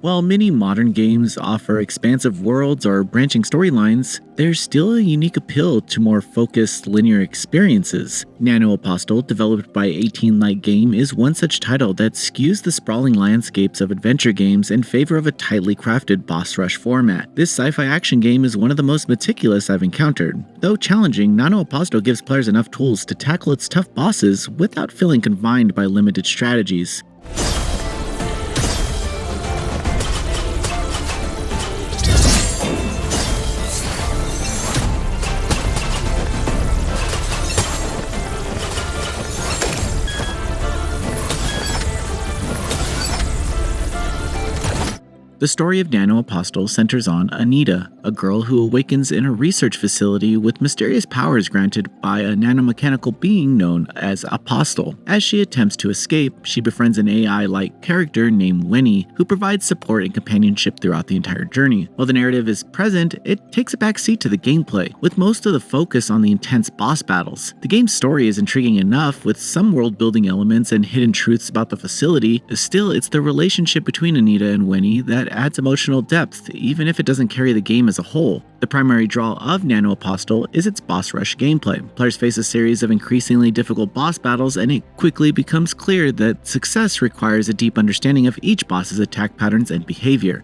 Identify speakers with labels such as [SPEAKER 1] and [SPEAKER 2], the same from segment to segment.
[SPEAKER 1] While many modern games offer expansive worlds or branching storylines, there's still a unique appeal to more focused linear experiences. NanoApostle, developed by 18Light Game, is one such title that skews the sprawling landscapes of adventure games in favor of a tightly crafted boss rush format. This sci-fi action game is one of the most meticulous I've encountered. Though challenging, NanoApostle gives players enough tools to tackle its tough bosses without feeling confined by limited strategies. The story of NanoApostle centers on Anita, a girl who awakens in a research facility with mysterious powers granted by a nanomechanical being known as Apostle. As she attempts to escape, she befriends an AI-like character named Winnie, who provides support and companionship throughout the entire journey. While the narrative is present, it takes a backseat to the gameplay, with most of the focus on the intense boss battles. The game's story is intriguing enough, with some world-building elements and hidden truths about the facility. Still, it's the relationship between Anita and Winnie that adds emotional depth, even if it doesn't carry the game as a whole. The primary draw of NanoApostle is its boss rush gameplay. Players face a series of increasingly difficult boss battles, and it quickly becomes clear that success requires a deep understanding of each boss's attack patterns and behavior.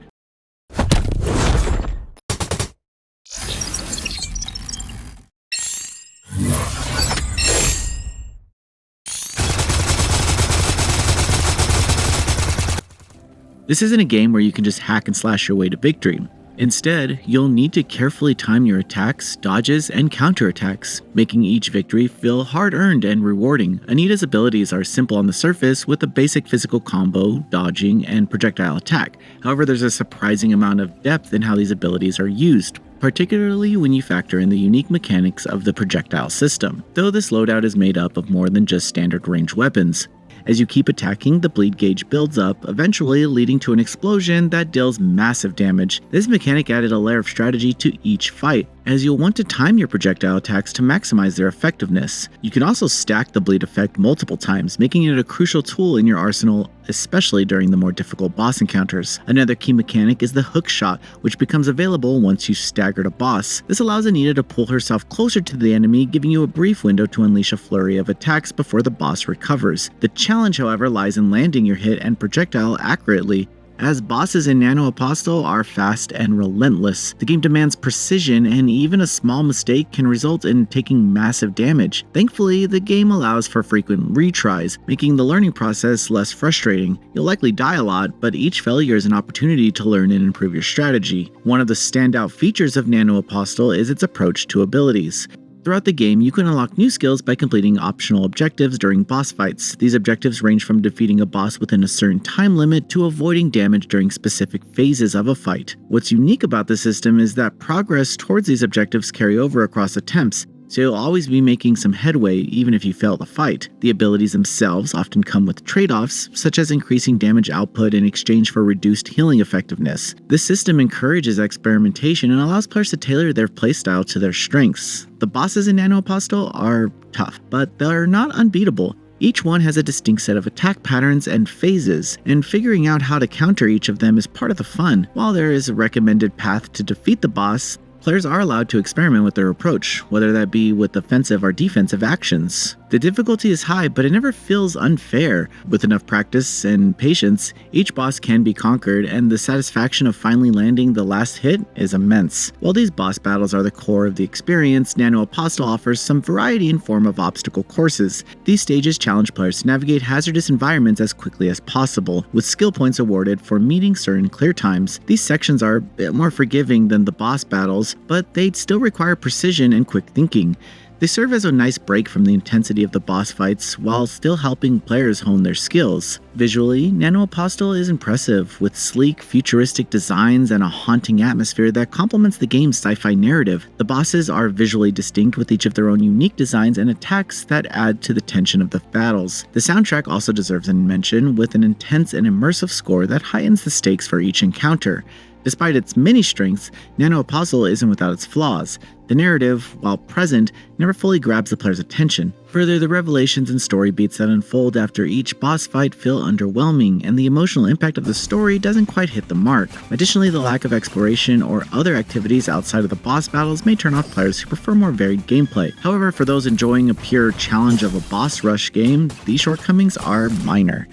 [SPEAKER 1] This isn't a game where you can just hack and slash your way to victory. Instead, you'll need to carefully time your attacks, dodges, and counterattacks, making each victory feel hard-earned and rewarding. Anita's abilities are simple on the surface, with a basic physical combo, dodging, and projectile attack. However, there's a surprising amount of depth in how these abilities are used, particularly when you factor in the unique mechanics of the projectile system, though this loadout is made up of more than just standard ranged weapons. As you keep attacking, the bleed gauge builds up, eventually leading to an explosion that deals massive damage. This mechanic added a layer of strategy to each fight, as you'll want to time your projectile attacks to maximize their effectiveness. You can also stack the bleed effect multiple times, making it a crucial tool in your arsenal, especially during the more difficult boss encounters. Another key mechanic is the hook shot, which becomes available once you staggered a boss. This allows Anita to pull herself closer to the enemy, giving you a brief window to unleash a flurry of attacks before the boss recovers. The challenge, however, lies in landing your hit and projectile accurately, as bosses in NanoApostle are fast and relentless. The game demands precision, and even a small mistake can result in taking massive damage. Thankfully, the game allows for frequent retries, making the learning process less frustrating. You'll likely die a lot, but each failure is an opportunity to learn and improve your strategy. One of the standout features of NanoApostle is its approach to abilities. Throughout the game, you can unlock new skills by completing optional objectives during boss fights. These objectives range from defeating a boss within a certain time limit to avoiding damage during specific phases of a fight. What's unique about the system is that progress towards these objectives carry over across attempts, so you'll always be making some headway even if you fail the fight. The abilities themselves often come with trade-offs, such as increasing damage output in exchange for reduced healing effectiveness. This system encourages experimentation and allows players to tailor their playstyle to their strengths. The bosses in NanoApostle are tough, but they're not unbeatable. Each one has a distinct set of attack patterns and phases, and figuring out how to counter each of them is part of the fun. While there is a recommended path to defeat the boss, players are allowed to experiment with their approach, whether that be with offensive or defensive actions. The difficulty is high, but it never feels unfair. With enough practice and patience, each boss can be conquered, and the satisfaction of finally landing the last hit is immense. While these boss battles are the core of the experience, NanoApostle offers some variety in form of obstacle courses. These stages challenge players to navigate hazardous environments as quickly as possible, with skill points awarded for meeting certain clear times. These sections are a bit more forgiving than the boss battles, but they'd still require precision and quick thinking. They serve as a nice break from the intensity of the boss fights while still helping players hone their skills. Visually, NanoApostle is impressive, with sleek, futuristic designs and a haunting atmosphere that complements the game's sci-fi narrative. The bosses are visually distinct, with each of their own unique designs and attacks that add to the tension of the battles. The soundtrack also deserves a mention, with an intense and immersive score that heightens the stakes for each encounter. Despite its many strengths, NanoApostle isn't without its flaws. The narrative, while present, never fully grabs the player's attention. Further, the revelations and story beats that unfold after each boss fight feel underwhelming, and the emotional impact of the story doesn't quite hit the mark. Additionally, the lack of exploration or other activities outside of the boss battles may turn off players who prefer more varied gameplay. However, for those enjoying a pure challenge of a boss rush game, these shortcomings are minor.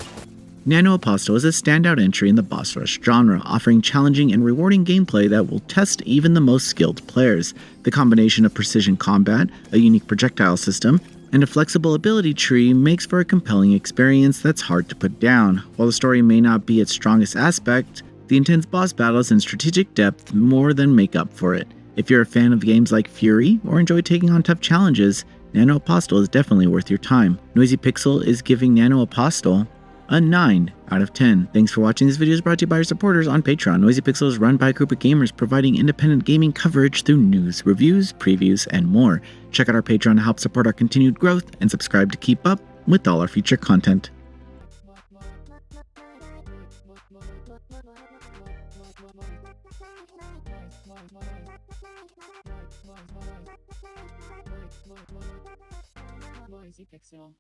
[SPEAKER 1] NanoApostle is a standout entry in the boss rush genre, offering challenging and rewarding gameplay that will test even the most skilled players. The combination of precision combat, a unique projectile system, and a flexible ability tree makes for a compelling experience that's hard to put down. While the story may not be its strongest aspect, the intense boss battles and strategic depth more than make up for it. If you're a fan of games like Furi or enjoy taking on tough challenges, NanoApostle is definitely worth your time. Noisy Pixel is giving NanoApostle a 9 out of 10. Thanks for watching. This video is brought to you by our supporters on Patreon. Noisy Pixel is run by a group of gamers providing independent gaming coverage through news, reviews, previews, and more. Check out our Patreon to help support our continued growth and subscribe to keep up with all our future content.
[SPEAKER 2] Noisy Pixel.